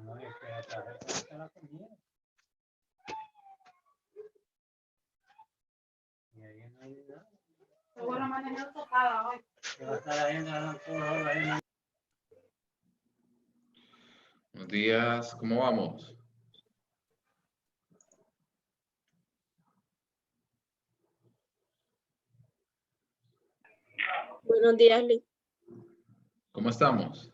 Buenos días, ¿cómo vamos? Buenos días, Lee. ¿Cómo estamos?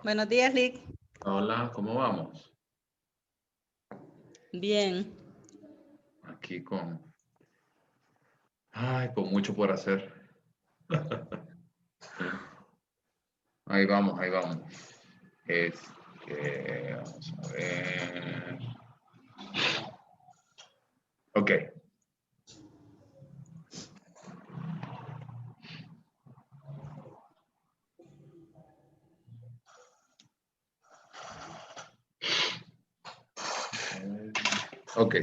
Buenos días, Lick. Hola, ¿cómo vamos? Bien. Aquí con mucho por hacer. Ahí vamos, ahí vamos. Vamos a ver. Ok. Ok.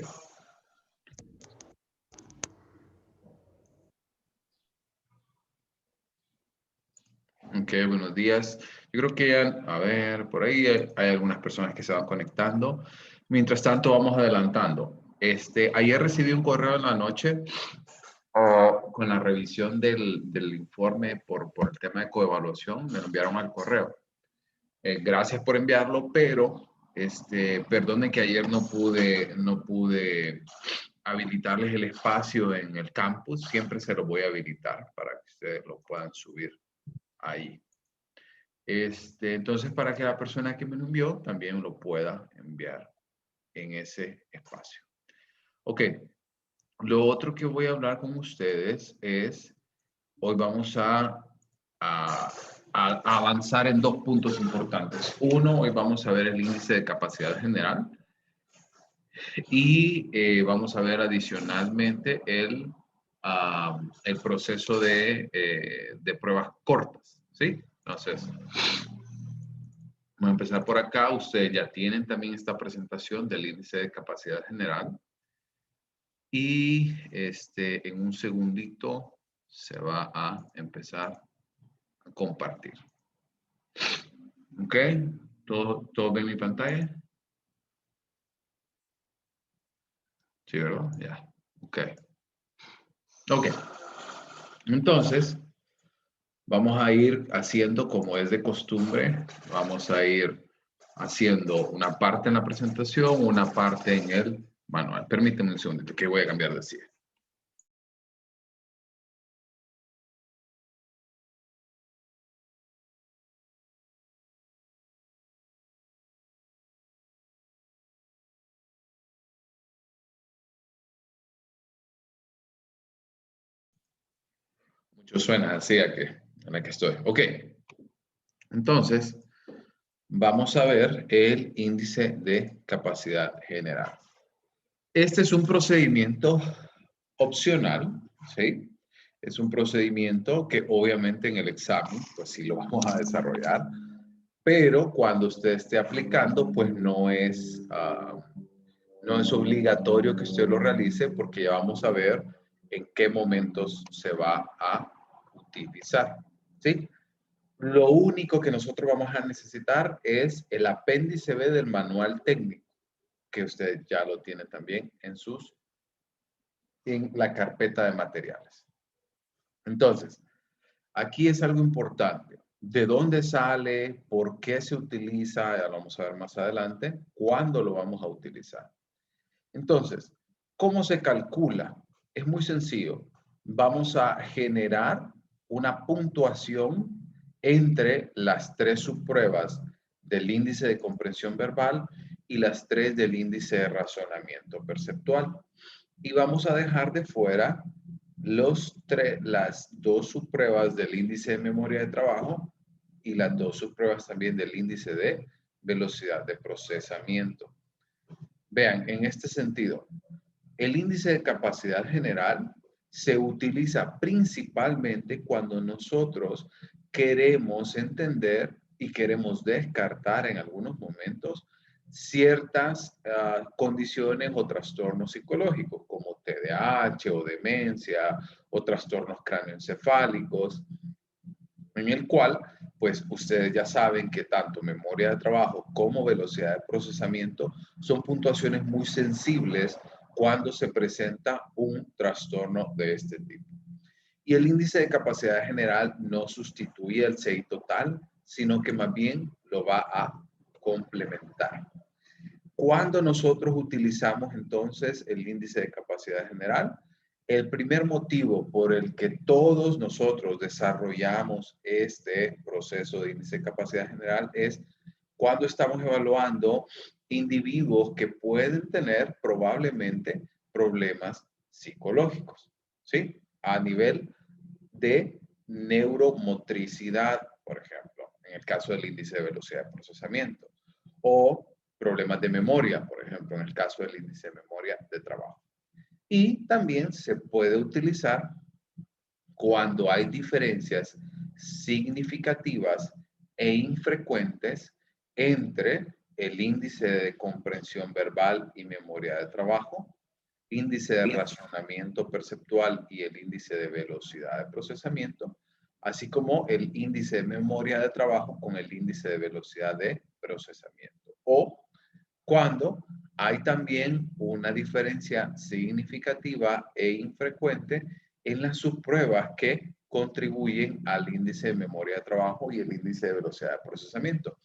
Ok, buenos días. Yo creo que ya, a ver, por ahí hay algunas personas que se van conectando. Mientras tanto, vamos adelantando. Ayer recibí un correo en la noche con la revisión del informe por el tema de coevaluación. Me lo enviaron al correo. Gracias por enviarlo, pero perdonen que ayer no pude habilitarles el espacio en el campus. Siempre se lo voy a habilitar para que ustedes lo puedan subir ahí. Entonces, para que la persona que me lo envió también lo pueda enviar en ese espacio. Ok, lo otro que voy a hablar con ustedes es, hoy vamos a avanzar en dos puntos importantes. Uno, hoy vamos a ver el índice de capacidad general y vamos a ver adicionalmente el proceso de pruebas cortas, ¿sí? Entonces, vamos a empezar por acá. Ustedes ya tienen también esta presentación del índice de capacidad general. Y en un segundito se va a empezar a compartir. ¿Ok? ¿Todo ven mi pantalla? Sí, ¿verdad? Ya. Ok. Ok. Entonces, vamos a ir haciendo como es de costumbre. Vamos a ir haciendo una parte en la presentación, una parte en el manual. Permítanme un segundito que voy a cambiar de silla. Mucho suena así en la que estoy. Ok. Entonces, vamos a ver el índice de capacidad general. Este es un procedimiento opcional, ¿sí? Es un procedimiento que obviamente en el examen, pues sí lo vamos a desarrollar, pero cuando usted esté aplicando, pues no es obligatorio que usted lo realice porque ya vamos a ver en qué momentos se va a utilizar, ¿sí? Lo único que nosotros vamos a necesitar es el apéndice B del manual técnico, que usted ya lo tiene también en la carpeta de materiales. Entonces, aquí es algo importante. ¿De dónde sale? ¿Por qué se utiliza? Ya lo vamos a ver más adelante. ¿Cuándo lo vamos a utilizar? Entonces, ¿cómo se calcula? Es muy sencillo. Vamos a generar una puntuación entre las 3 subpruebas del índice de comprensión verbal y las 3 del índice de razonamiento perceptual. Y vamos a dejar de fuera las 2 subpruebas del índice de memoria de trabajo y las 2 subpruebas también del índice de velocidad de procesamiento. Vean, en este sentido, el índice de capacidad general se utiliza principalmente cuando nosotros queremos entender y queremos descartar en algunos momentos ciertas condiciones o trastornos psicológicos como TDAH o demencia o trastornos cráneoencefálicos, en el cual pues ustedes ya saben que tanto memoria de trabajo como velocidad de procesamiento son puntuaciones muy sensibles cuando se presenta un trastorno de este tipo. Y el índice de capacidad general no sustituye el CI total, sino que más bien lo va a complementar. Cuando nosotros utilizamos entonces el índice de capacidad general, el primer motivo por el que todos nosotros desarrollamos este proceso de índice de capacidad general es cuando estamos evaluando individuos que pueden tener probablemente problemas psicológicos, ¿sí? A nivel de neuromotricidad, por ejemplo, en el caso del índice de velocidad de procesamiento, o problemas de memoria, por ejemplo, en el caso del índice de memoria de trabajo. Y también se puede utilizar cuando hay diferencias significativas e infrecuentes entre el índice de comprensión verbal y memoria de trabajo, índice de razonamiento perceptual y el índice de velocidad de procesamiento, así como el índice de memoria de trabajo con el índice de velocidad de procesamiento. O cuando hay también una diferencia significativa e infrecuente en las subpruebas que contribuyen al índice de memoria de trabajo y el índice de velocidad de procesamiento.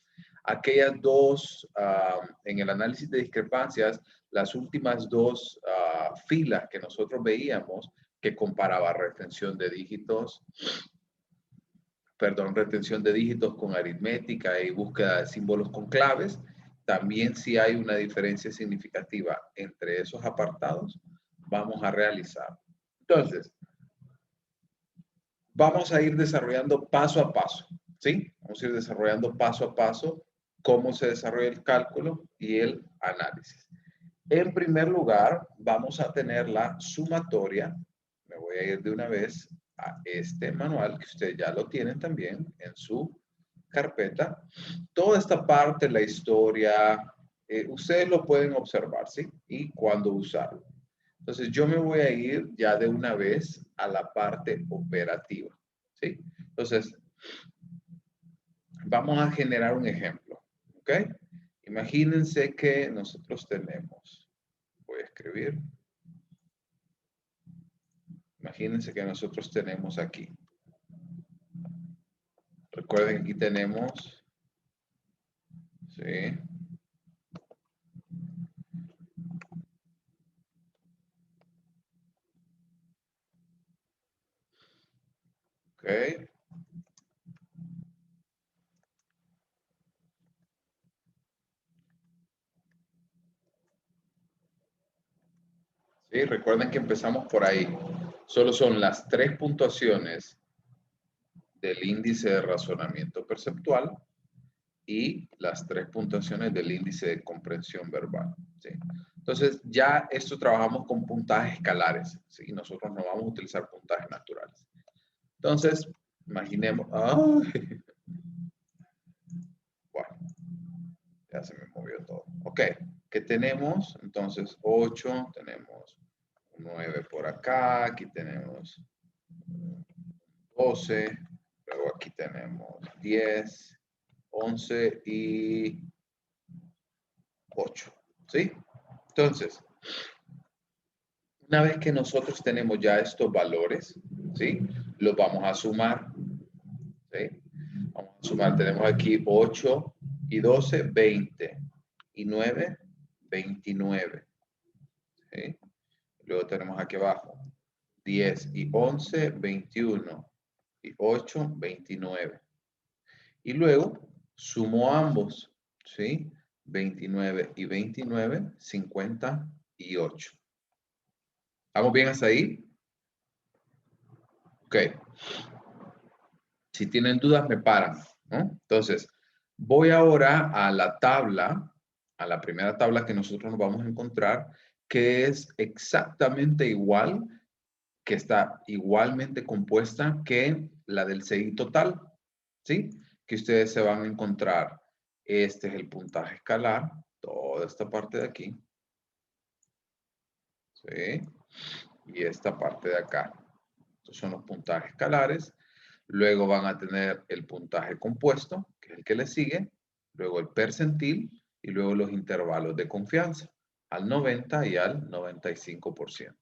Aquellas dos, en el análisis de discrepancias, las últimas dos filas que nosotros veíamos que comparaba retención de dígitos con aritmética y búsqueda de símbolos con claves, también si hay una diferencia significativa entre esos apartados, vamos a realizar. Entonces, vamos a ir desarrollando paso a paso, ¿sí? Vamos a ir desarrollando paso a paso cómo se desarrolla el cálculo y el análisis. En primer lugar, vamos a tener la sumatoria. Me voy a ir de una vez a este manual, que ustedes ya lo tienen también en su carpeta. Toda esta parte, la historia, ustedes lo pueden observar, ¿sí? Y cuándo usarlo. Entonces, yo me voy a ir ya de una vez a la parte operativa, ¿sí? Entonces, vamos a generar un ejemplo, ¿ok? Imagínense que nosotros tenemos, voy a escribir, imagínense que nosotros tenemos aquí. Recuerden que aquí tenemos, ¿sí? Ok. Sí, recuerden que empezamos por ahí. Solo son las 3 puntuaciones del índice de razonamiento perceptual y las 3 puntuaciones del índice de comprensión verbal. ¿Sí? Entonces, ya esto trabajamos con puntajes escalares. ¿Sí? Nosotros no vamos a utilizar puntajes naturales. Entonces, imaginemos... ¡ay! Bueno, ya se me movió todo. Ok, ¿qué tenemos? Entonces, 8, tenemos 9 por acá, aquí tenemos 12, luego aquí tenemos 10, 11 y 8, ¿sí? Entonces, una vez que nosotros tenemos ya estos valores, ¿sí? Los vamos a sumar, ¿sí? Vamos a sumar, tenemos aquí 8 y 12, 20, y 9, 29, ¿sí? Luego tenemos aquí abajo 10 y 11, 21, y 8, 29. Y luego sumo ambos, ¿sí? 29 y 29, 58. ¿Estamos bien hasta ahí? Ok. Si tienen dudas, me paran, ¿no? Entonces, voy ahora a la tabla, a la primera tabla que nosotros nos vamos a encontrar, que es exactamente igual, que está igualmente compuesta que la del CI total, ¿sí? Que ustedes se van a encontrar. Este es el puntaje escalar, toda esta parte de aquí, ¿sí? Y esta parte de acá. Estos son los puntajes escalares. Luego van a tener el puntaje compuesto, que es el que le sigue. Luego el percentil y luego los intervalos de confianza, al 90 y al 95%.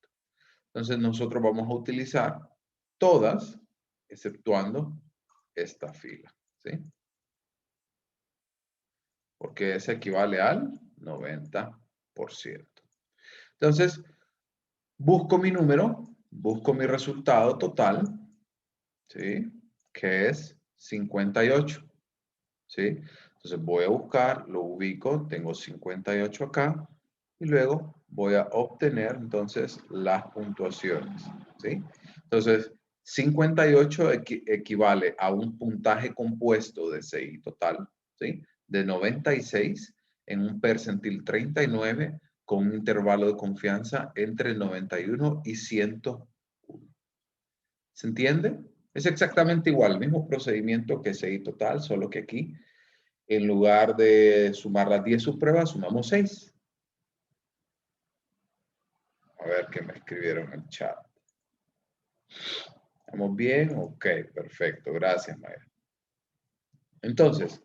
Entonces nosotros vamos a utilizar todas, exceptuando esta fila, ¿sí? Porque ese equivale al 90%. Entonces, busco mi número, busco mi resultado total, ¿sí? Que es 58, ¿sí? Entonces voy a buscar, lo ubico, tengo 58 acá, y luego voy a obtener entonces las puntuaciones, ¿sí? Entonces, 58 equivale a un puntaje compuesto de CI total, ¿sí? De 96 en un percentil 39 con un intervalo de confianza entre 91 y 101. ¿Se entiende? Es exactamente igual, el mismo procedimiento que CI total, solo que aquí, en lugar de sumar las 10 subpruebas, sumamos 6. A ver qué me escribieron en el chat. ¿Estamos bien? Ok, perfecto. Gracias, Mayra. Entonces,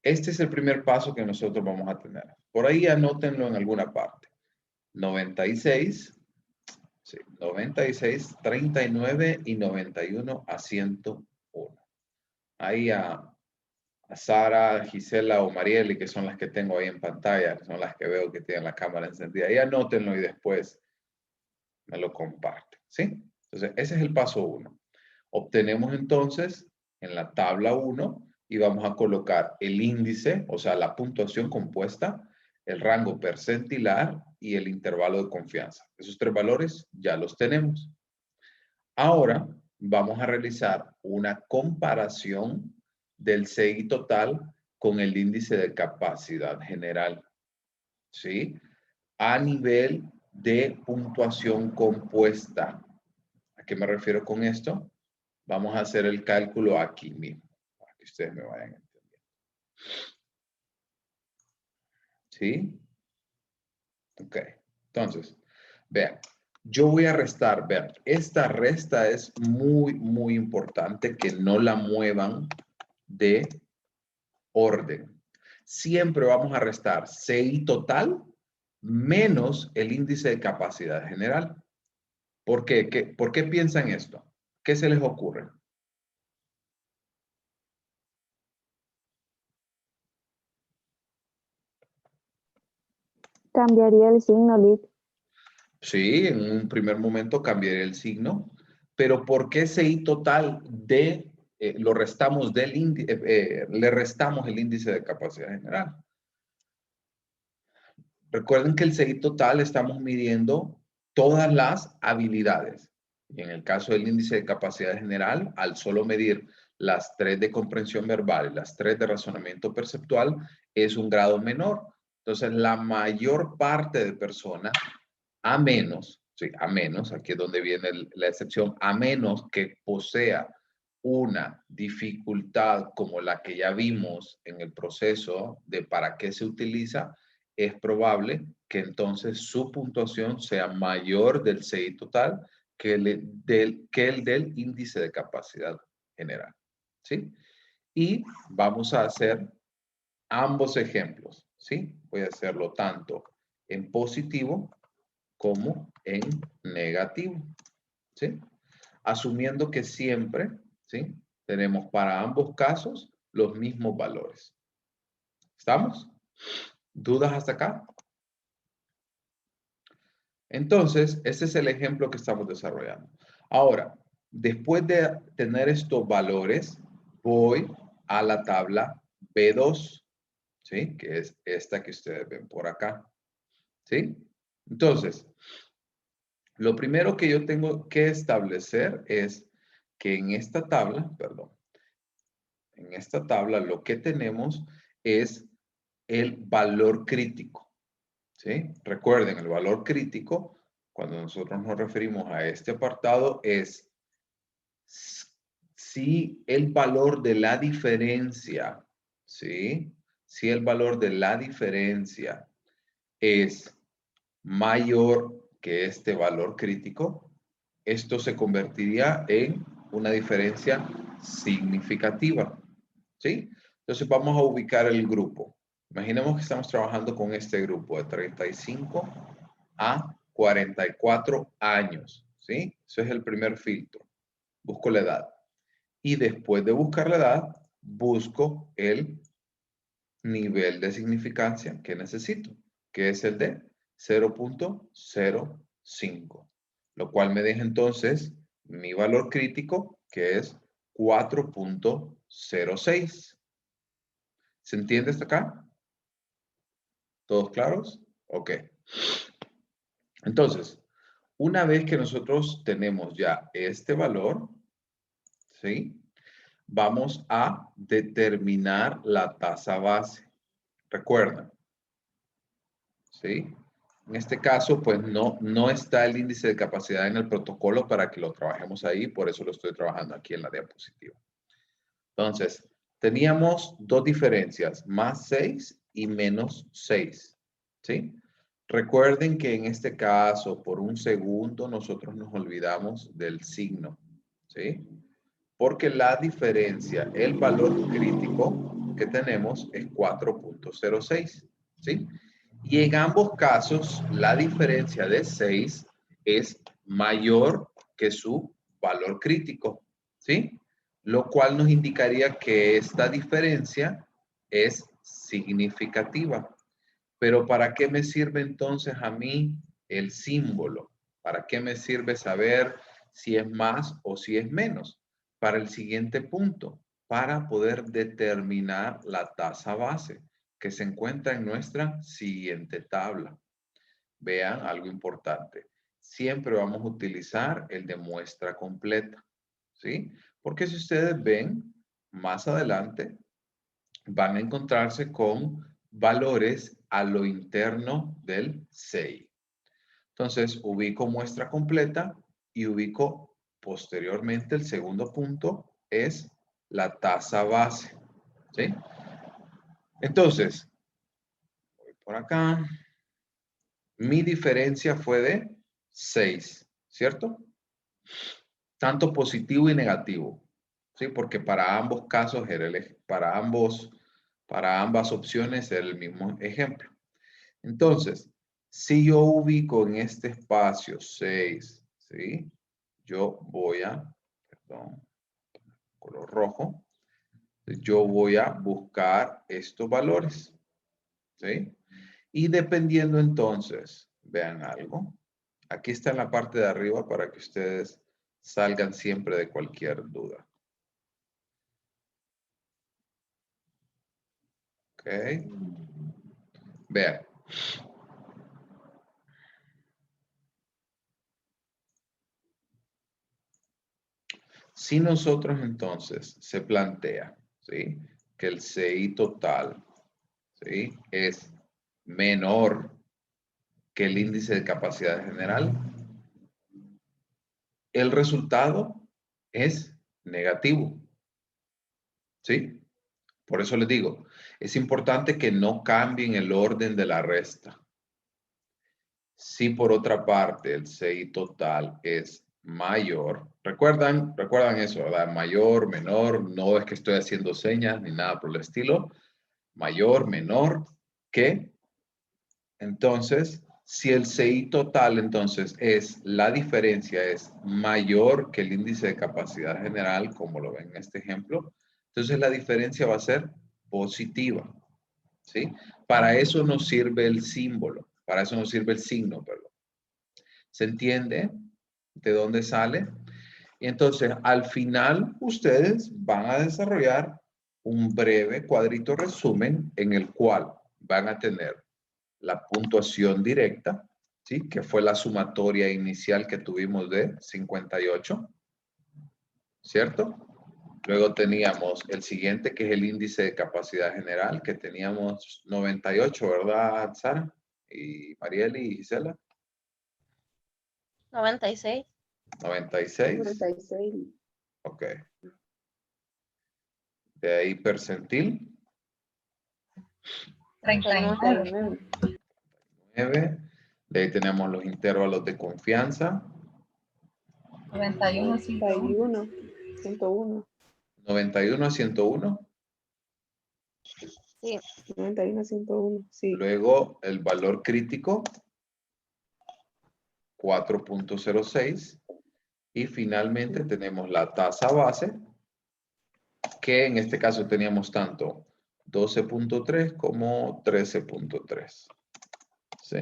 este es el primer paso que nosotros vamos a tener. Por ahí anótenlo en alguna parte. 96, sí, 96, 39 y 91 a 101. Ahí a Sara, Gisela o Marieli, que son las que tengo ahí en pantalla, que son las que veo que tienen la cámara encendida. Ahí anótenlo y después me lo comparten, ¿sí? Entonces, ese es el paso 1. Obtenemos entonces en la tabla 1 y vamos a colocar el índice, o sea, la puntuación compuesta, el rango percentilar y el intervalo de confianza. Esos 3 valores ya los tenemos. Ahora vamos a realizar una comparación del CI total con el índice de capacidad general, ¿sí? A nivel de puntuación compuesta. ¿A qué me refiero con esto? Vamos a hacer el cálculo aquí mismo, para que ustedes me vayan entendiendo. ¿Sí? Ok. Entonces, vean, yo voy a restar, vean, esta resta es muy, muy importante que no la muevan de orden. Siempre vamos a restar CI total menos el índice de capacidad general. ¿Por qué? ¿Por qué piensan esto? ¿Qué se les ocurre? Cambiaría el signo, Lick. Sí, en un primer momento cambiaría el signo, pero ¿por qué CI total de, lo restamos del le restamos el índice de capacidad general? Recuerden que el CI total estamos midiendo todas las habilidades. Y en el caso del índice de capacidad general, al solo medir las 3 de comprensión verbal y las 3 de razonamiento perceptual, es un grado menor. Entonces, la mayor parte de personas, a menos, sí, a menos, aquí es donde viene la excepción, a menos que posea una dificultad como la que ya vimos en el proceso de para qué se utiliza, es probable que entonces su puntuación sea mayor del CI total que el del índice de capacidad general. ¿Sí? Y vamos a hacer ambos ejemplos. ¿Sí? Voy a hacerlo tanto en positivo como en negativo. ¿Sí? Asumiendo que siempre, ¿sí? Tenemos para ambos casos los mismos valores. ¿Estamos? ¿Dudas hasta acá? Entonces, este es el ejemplo que estamos desarrollando. Ahora, Después de tener estos valores, voy a la tabla B2, ¿sí? Que es esta que ustedes ven por acá, ¿sí? Entonces, lo primero que yo tengo que establecer es que en esta tabla, perdón, en esta tabla lo que tenemos es el valor crítico, ¿sí? Recuerden, el valor crítico, cuando nosotros nos referimos a este apartado, es si el valor de la diferencia, ¿sí? Si el valor de la diferencia es mayor que este valor crítico, esto se convertiría en una diferencia significativa, ¿sí? Entonces vamos a ubicar el grupo. Imaginemos que estamos trabajando con este grupo de 35 a 44 años, ¿sí? Ese es el primer filtro. Busco la edad. Y después de buscar la edad, busco el nivel de significancia que necesito, que es el de 0.05, lo cual me deja entonces mi valor crítico, que es 4.06. ¿Se entiende hasta acá? ¿Todos claros? Ok. Entonces, una vez que nosotros tenemos ya este valor, ¿sí? Vamos a determinar la tasa base. Recuerda, ¿sí? En este caso, pues no está el índice de capacidad en el protocolo para que lo trabajemos ahí, por eso lo estoy trabajando aquí en la diapositiva. Entonces, teníamos dos diferencias, más 6 y menos 6, ¿sí? Recuerden que en este caso, por un segundo, nosotros nos olvidamos del signo, ¿sí? Porque la diferencia, el valor crítico que tenemos es 4.06, ¿sí? Y en ambos casos, la diferencia de 6 es mayor que su valor crítico, ¿sí? Lo cual nos indicaría que esta diferencia es significativa. Pero ¿para qué me sirve entonces a mí el símbolo? ¿Para qué me sirve saber si es más o si es menos? Para el siguiente punto, para poder determinar la tasa base que se encuentra en nuestra siguiente tabla. Vean algo importante. Siempre vamos a utilizar el de muestra completa, ¿sí? Porque si ustedes ven, más adelante van a encontrarse con valores a lo interno del CEI. Entonces, ubico muestra completa y ubico posteriormente el segundo punto es la tasa base, ¿sí? Entonces, voy por acá. Mi diferencia fue de 6, ¿cierto? Tanto positivo y negativo, ¿sí? Porque para ambos casos, para ambas opciones era el mismo ejemplo. Entonces, si yo ubico en este espacio 6, ¿sí? Yo voy a, perdón, color rojo, yo voy a buscar estos valores, ¿sí? Y dependiendo entonces, vean algo, aquí está en la parte de arriba para que ustedes salgan siempre de cualquier duda. ¿Ok? Vean. Si nosotros entonces se plantea, ¿sí? Que el CI total, ¿sí? Es menor que el índice de capacidad general, el resultado es negativo, ¿sí? Por eso les digo, es importante que no cambien el orden de la resta. Si por otra parte el CI total es mayor, recuerdan eso, ¿verdad? Mayor, menor, no es que estoy haciendo señas ni nada por el estilo. Mayor, menor que, entonces, si el CI total, entonces, la diferencia es mayor que el índice de capacidad general, como lo ven en este ejemplo, entonces la diferencia va a ser positiva, ¿sí? Para eso nos sirve el símbolo, para eso nos sirve el signo, perdón. ¿Se entiende de dónde sale? Y entonces, al final, ustedes van a desarrollar un breve cuadrito resumen en el cual van a tener la puntuación directa, ¿sí? Que fue la sumatoria inicial que tuvimos de 58, ¿cierto? Luego teníamos el siguiente, que es el índice de capacidad general, que teníamos 98, ¿verdad, Sara? Y Marieli y Gisela. 96. 96. 96. Ok. De ahí percentil. 39. 9. De ahí tenemos los intervalos de confianza. 91. 91. 101. 91 a 101. Sí. 91, 101. Sí. Luego el valor crítico. 4.06. Y finalmente tenemos la tasa base, que en este caso teníamos tanto 12.3 como 13.3. ¿Sí?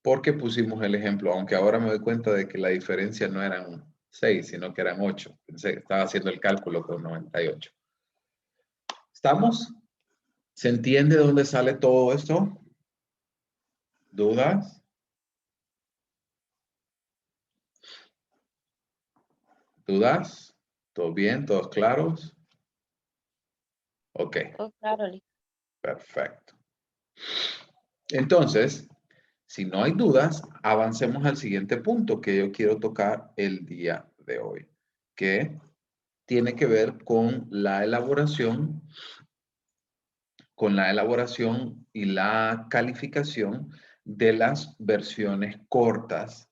Porque pusimos el ejemplo, aunque ahora me doy cuenta de que la diferencia no eran 6, sino que eran 8. Estaba haciendo el cálculo con 98. ¿Estamos? ¿Se entiende de dónde sale todo esto? ¿Dudas? ¿Dudas? ¿Todo bien? ¿Todos claros? Ok, Oh, claro, Lick. perfecto. Entonces, si no hay dudas, avancemos al siguiente punto que yo quiero tocar el día de hoy, que tiene que ver con la elaboración y la calificación de las versiones cortas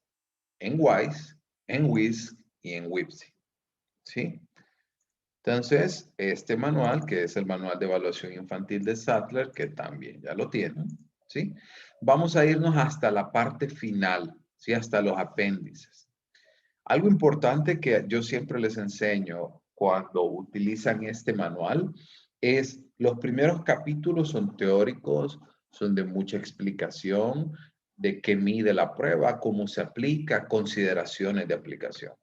en WISE, en WISC y en WIPSI. ¿Sí? Entonces, este manual, que es el Manual de Evaluación Infantil de Sattler, que también ya lo tienen, ¿sí? Vamos a irnos hasta la parte final, ¿sí? Hasta los apéndices. Algo importante que yo siempre les enseño cuando utilizan este manual es los primeros capítulos son teóricos, son de mucha explicación de qué mide la prueba, cómo se aplica, consideraciones de aplicación.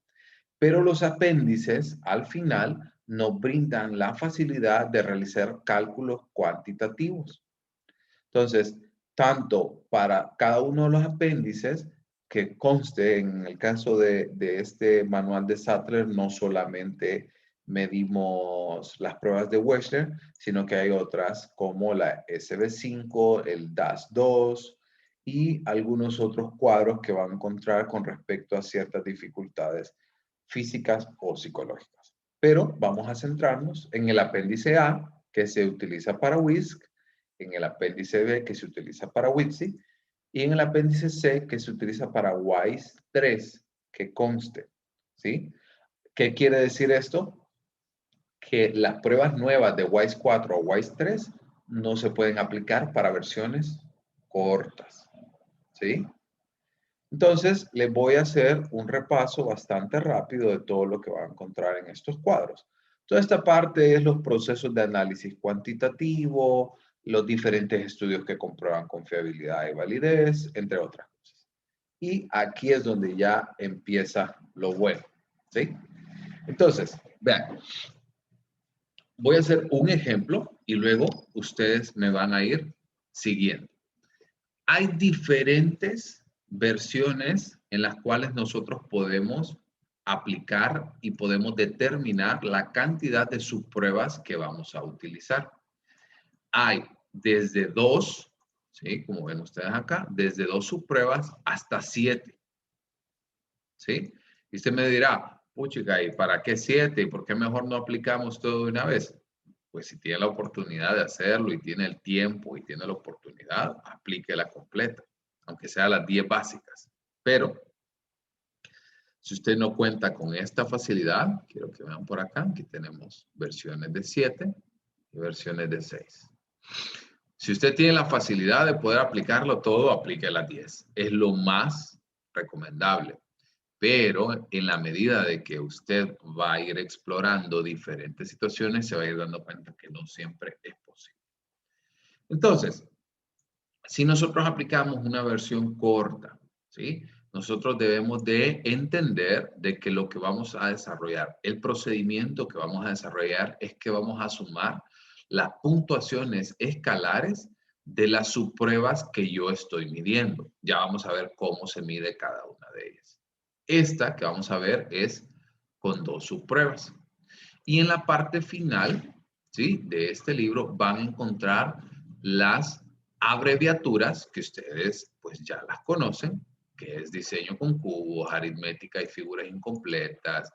Pero los apéndices al final nos brindan la facilidad de realizar cálculos cuantitativos. Entonces, tanto para cada uno de los apéndices, que conste en el caso de este manual de Sattler, no solamente medimos las pruebas de Wechsler, sino que hay otras como la SB5, el DAS2 y algunos otros cuadros que van a encontrar con respecto a ciertas dificultades físicas o psicológicas. Pero vamos a centrarnos en el apéndice A, que se utiliza para WISC, en el apéndice B, que se utiliza para WIPSI, y en el apéndice C, que se utiliza para WISE 3, que conste, ¿sí? ¿Qué quiere decir esto? Que las pruebas nuevas de WISE 4 o WISE 3 no se pueden aplicar para versiones cortas, ¿sí? Entonces, les voy a hacer un repaso bastante rápido de todo lo que van a encontrar en estos cuadros. Toda esta parte es los procesos de análisis cuantitativo, los diferentes estudios que comprueban confiabilidad y validez, entre otras cosas. Y aquí es donde ya empieza lo bueno, ¿sí? Entonces, vean, voy a hacer un ejemplo y luego ustedes me van a ir siguiendo. Hay diferentes versiones en las cuales nosotros podemos aplicar y podemos determinar la cantidad de subpruebas que vamos a utilizar. Hay desde 2, ¿sí? Como ven ustedes acá, desde 2 subpruebas hasta 7, ¿sí? Y usted me dirá, puchica, ¿y para qué 7? ¿Y por qué mejor no aplicamos todo de una vez? Pues si tiene la oportunidad de hacerlo y tiene el tiempo y tiene la oportunidad, aplíquela completa, aunque sea las 10 básicas. Pero si usted no cuenta con esta facilidad, quiero que vean por acá, aquí tenemos versiones de 7 y versiones de 6. Si usted tiene la facilidad de poder aplicarlo todo, aplique las 10. Es lo más recomendable. Pero en la medida de que usted va a ir explorando diferentes situaciones, se va a ir dando cuenta que no siempre es posible. Entonces, si nosotros aplicamos una versión corta, ¿sí? nosotros debemos de entender de que lo que vamos a desarrollar, el procedimiento que vamos a desarrollar es que vamos a sumar las puntuaciones escalares de las subpruebas que yo estoy midiendo. Ya vamos a ver cómo se mide cada una de ellas. Esta que vamos a ver es con 2 subpruebas. Y en la parte final, ¿sí?, de este libro van a encontrar las abreviaturas que ustedes pues ya las conocen, que es diseño con cubos, aritmética y figuras incompletas,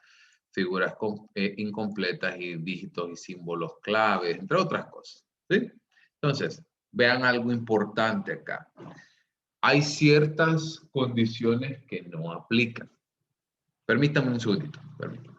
figuras incompletas y dígitos y símbolos claves, entre otras cosas, ¿sí? Entonces, vean algo importante acá. Hay ciertas condiciones que no aplican. Permítanme un segundito, permítanme.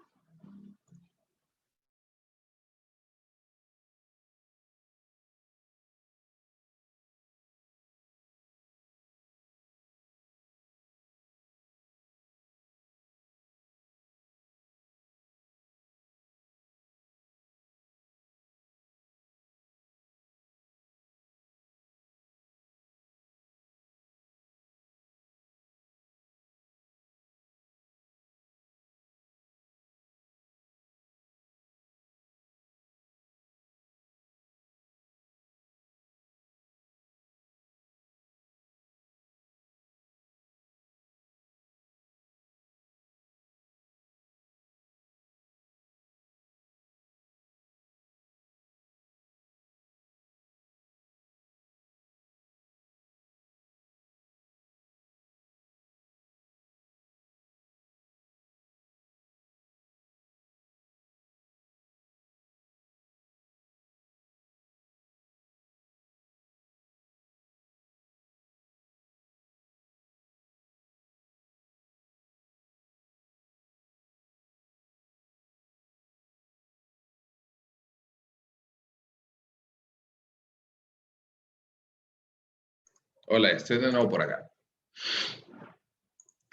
Hola, estoy de nuevo por acá.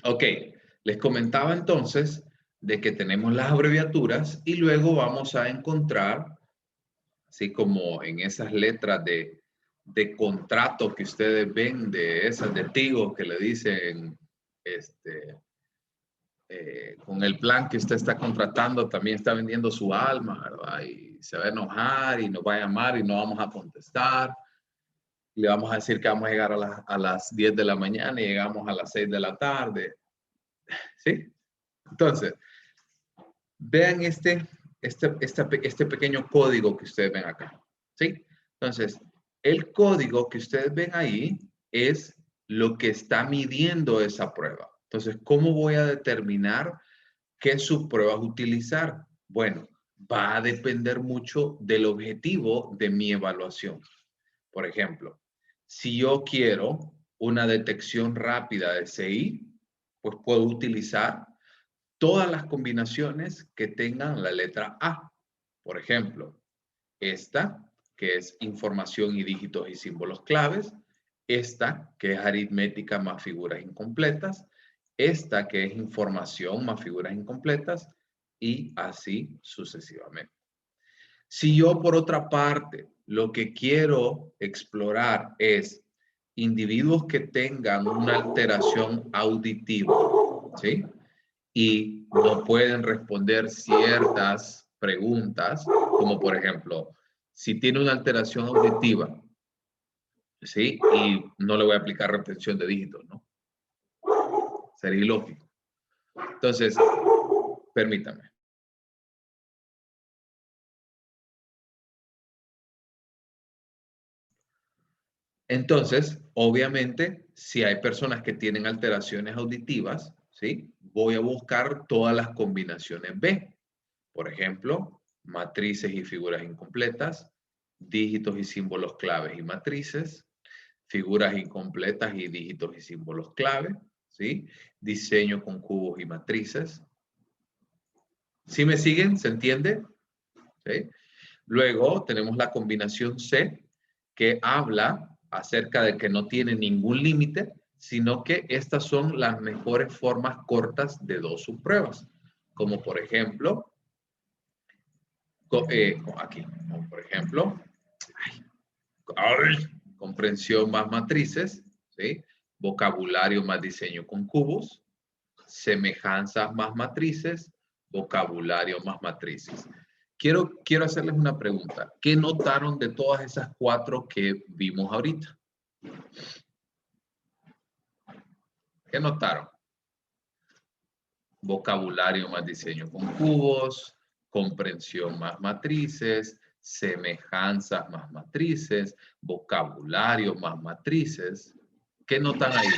Ok, les comentaba entonces de que tenemos las abreviaturas y luego vamos a encontrar, así como en esas letras de contrato que ustedes ven, de esas de Tigo que le dicen, con el plan que usted está contratando, también está vendiendo su alma, ¿verdad? Y se va a enojar y nos va a llamar y no vamos a contestar. Le vamos a decir que vamos a llegar a las 10 de la mañana y llegamos a las 6 de la tarde. ¿Sí? Entonces, vean este pequeño código que ustedes ven acá. ¿Sí? Entonces, el código que ustedes ven ahí es lo que está midiendo esa prueba. Entonces, ¿cómo voy a determinar qué subpruebas utilizar? Bueno, va a depender mucho del objetivo de mi evaluación. Por ejemplo, si yo quiero una detección rápida de CI, pues puedo utilizar todas las combinaciones que tengan la letra A. Por ejemplo, esta, que es información y dígitos y símbolos claves. Esta, que es aritmética más figuras incompletas. Esta, que es información más figuras incompletas. Y así sucesivamente. Si yo, por otra parte, lo que quiero explorar es individuos que tengan una alteración auditiva, ¿sí?, y no pueden responder ciertas preguntas, como por ejemplo, si tiene una alteración auditiva, ¿sí?, y no le voy a aplicar repetición de dígitos, ¿no? Sería ilógico. Entonces, permítame. Entonces, obviamente, si hay personas que tienen alteraciones auditivas, ¿sí?, voy a buscar todas las combinaciones B. Por ejemplo, matrices y figuras incompletas, dígitos y símbolos claves y matrices, figuras incompletas y dígitos y símbolos clave, ¿sí? Diseño con cubos y matrices. ¿Sí me siguen? ¿Se entiende? ¿Sí? Luego tenemos la combinación C, que habla acerca de que no tiene ningún límite, sino que estas son las mejores formas cortas de 2 subpruebas. Como por ejemplo, aquí, como por ejemplo, comprensión más matrices, ¿sí? vocabulario más diseño con cubos, semejanzas más matrices, vocabulario más matrices. Quiero hacerles una pregunta. ¿Qué notaron de todas esas 4 que vimos ahorita? ¿Qué notaron? Vocabulario más diseño con cubos, comprensión más matrices, semejanzas más matrices, vocabulario más matrices. ¿Qué notan ahí?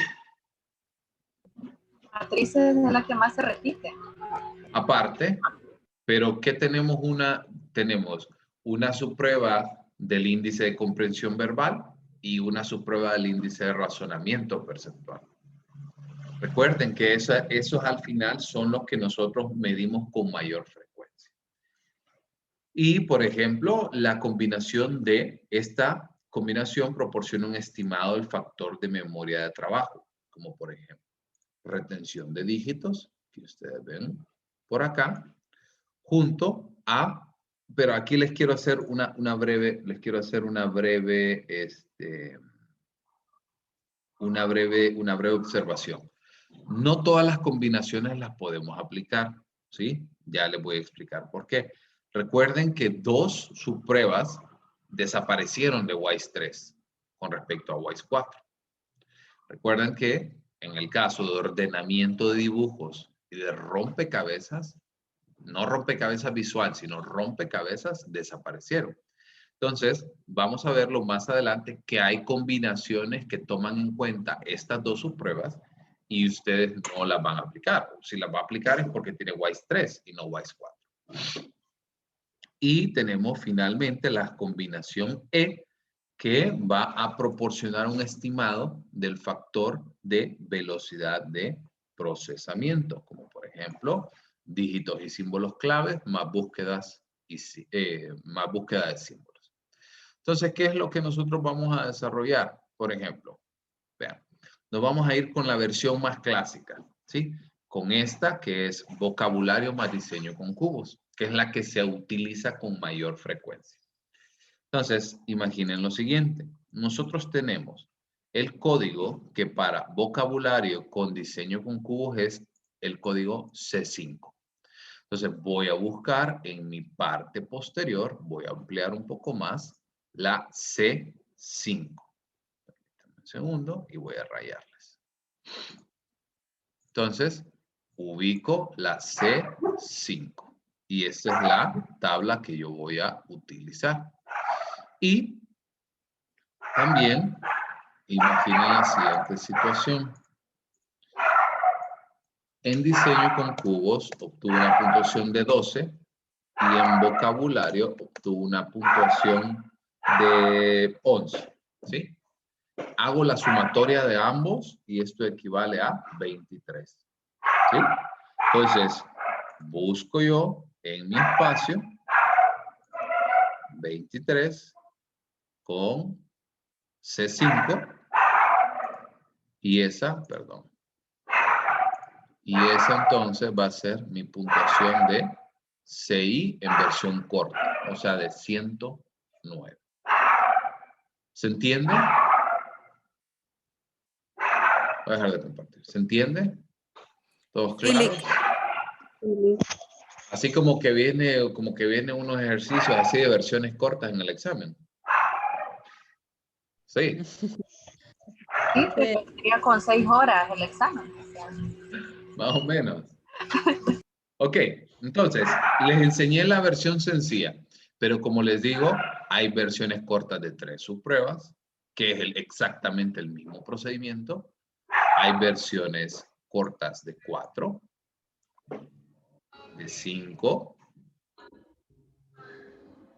Matrices es la que más se repite. Aparte, pero ¿qué tenemos? Tenemos una subprueba del índice de comprensión verbal y una subprueba del índice de razonamiento perceptual. Recuerden que esos al final son los que nosotros medimos con mayor frecuencia. Y, por ejemplo, la combinación de esta combinación proporciona un estimado del factor de memoria de trabajo, como por ejemplo, retención de dígitos, que ustedes ven por acá, junto a, pero aquí les quiero hacer una breve observación. No todas las combinaciones las podemos aplicar, ¿sí? Ya les voy a explicar por qué. Recuerden que 2 subpruebas desaparecieron de WISE 3 con respecto a WISE 4. Recuerden que en el caso de ordenamiento de dibujos y de rompecabezas, no rompecabezas visual, sino rompecabezas, desaparecieron. Entonces, vamos a verlo más adelante que hay combinaciones que toman en cuenta estas 2 subpruebas y ustedes no las van a aplicar. Si las va a aplicar es porque tiene WISE 3 y no WISE 4. Y tenemos finalmente la combinación E, que va a proporcionar un estimado del factor de velocidad de procesamiento, como por ejemplo, dígitos y símbolos claves más búsquedas de símbolos. Entonces, ¿qué es lo que nosotros vamos a desarrollar? Por ejemplo, vean, nos vamos a ir con la versión más clásica, ¿sí? Con esta que es vocabulario más diseño con cubos, que es la que se utiliza con mayor frecuencia. Entonces, imaginen lo siguiente. Nosotros tenemos el código que para vocabulario con diseño con cubos es el código C5. Entonces, voy a buscar en mi parte posterior, voy a ampliar un poco más, la C5. Permítanme un segundo y voy a rayarles. Entonces, ubico la C5. Y esta es la tabla que yo voy a utilizar. Y también imaginen la siguiente situación. En diseño con cubos obtuve una puntuación de 12 y en vocabulario obtuve una puntuación de 11. ¿Sí? Hago la sumatoria de ambos y esto equivale a 23. ¿Sí? Entonces, busco yo en mi espacio 23 con C5 y esa, perdón. Y esa entonces va a ser mi puntuación de CI en versión corta, o sea, de 109. ¿Se entiende? Voy a dejar de compartir. ¿Se entiende? ¿Todos claros? Así como que viene unos ejercicios así de versiones cortas en el examen. Sí. Sí, sería con 6 horas el examen. Más o menos. Ok, entonces, les enseñé la versión sencilla, pero como les digo, hay versiones cortas de 3 subpruebas, que es exactamente el mismo procedimiento. Hay versiones cortas de 4, de 5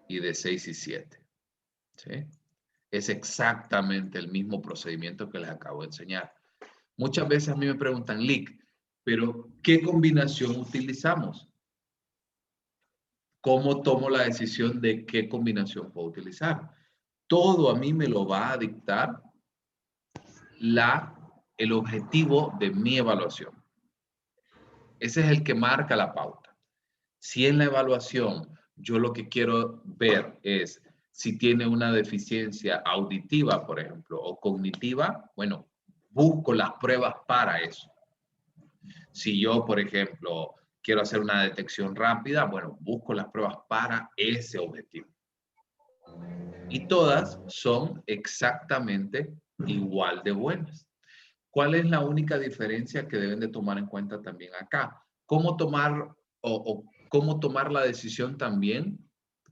y de 6 y 7. ¿Sí? Es exactamente el mismo procedimiento que les acabo de enseñar. Muchas veces a mí me preguntan, Lick, pero ¿qué combinación utilizamos? ¿Cómo tomo la decisión de qué combinación puedo utilizar? Todo a mí me lo va a dictar el objetivo de mi evaluación. Ese es el que marca la pauta. Si en la evaluación yo lo que quiero ver es si tiene una deficiencia auditiva, por ejemplo, o cognitiva, bueno, busco las pruebas para eso. Si yo, por ejemplo, quiero hacer una detección rápida, bueno, busco las pruebas para ese objetivo. Y todas son exactamente igual de buenas. ¿Cuál es la única diferencia que deben de tomar en cuenta también acá? ¿Cómo tomar cómo tomar la decisión también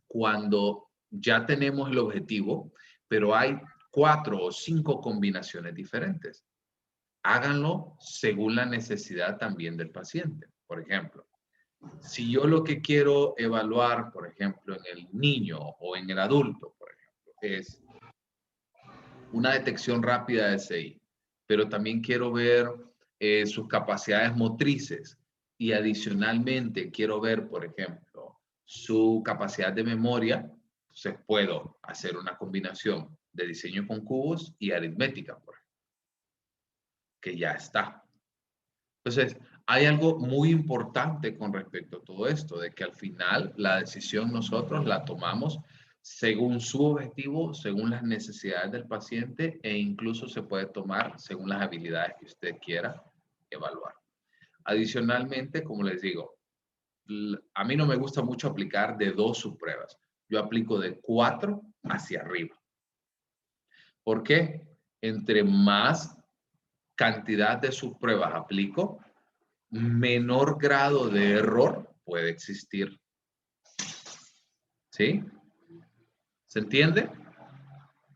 cuando ya tenemos el objetivo, pero hay 4 o 5 combinaciones diferentes? Háganlo según la necesidad también del paciente. Por ejemplo, si yo lo que quiero evaluar, por ejemplo, en el niño o en el adulto, por ejemplo, es una detección rápida de SI, pero también quiero ver sus capacidades motrices y adicionalmente quiero ver, por ejemplo, su capacidad de memoria, entonces puedo hacer una combinación de diseño con cubos y aritmética, por ejemplo, que ya está. Entonces, hay algo muy importante con respecto a todo esto, de que al final la decisión nosotros la tomamos según su objetivo, según las necesidades del paciente e incluso se puede tomar según las habilidades que usted quiera evaluar. Adicionalmente, como les digo, a mí no me gusta mucho aplicar de 2 subpruebas. Yo aplico de 4 hacia arriba. ¿Por qué? Entre más cantidad de subpruebas aplico, menor grado de error puede existir. ¿Sí? ¿Se entiende?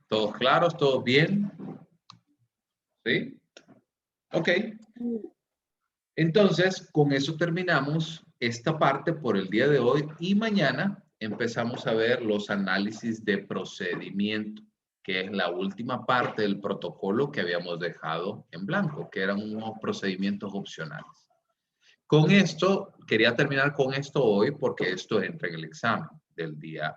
¿Todos claros? ¿Todos bien? ¿Sí? Ok. Entonces, con eso terminamos esta parte por el día de hoy y mañana empezamos a ver los análisis de procedimiento, que es la última parte del protocolo que habíamos dejado en blanco, que eran unos procedimientos opcionales. Con esto, quería terminar con esto hoy porque esto entra en el examen del día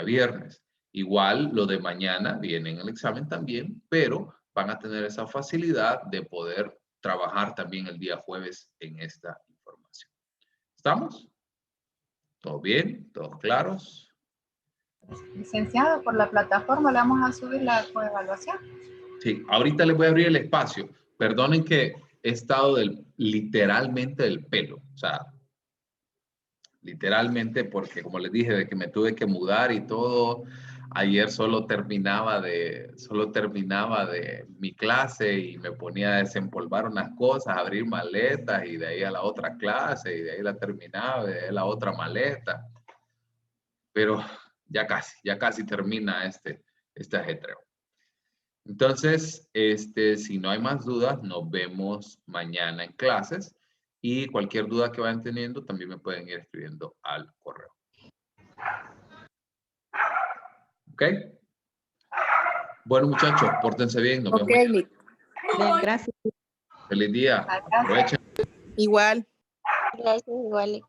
viernes. Igual lo de mañana viene en el examen también, pero van a tener esa facilidad de poder trabajar también el día jueves en esta información. ¿Estamos? ¿Todo bien? ¿Todos claros? Licenciado, por la plataforma le vamos a subir la coevaluación. Sí, ahorita les voy a abrir el espacio. Perdonen que he estado literalmente del pelo. O sea, literalmente porque como les dije, de que me tuve que mudar y todo, ayer solo terminaba de mi clase y me ponía a desempolvar unas cosas, a abrir maletas y de ahí a la otra clase y de ahí la terminaba, de ahí a la otra maleta. Pero ya casi termina este ajetreo. Entonces, si no hay más dudas, nos vemos mañana en clases. Y cualquier duda que vayan teniendo, también me pueden ir escribiendo al correo. ¿Ok? Bueno, muchachos, pórtense bien. Nos vemos mañana. Lick. Bien, gracias. Feliz día. Aprovechen. Igual. Gracias, igual.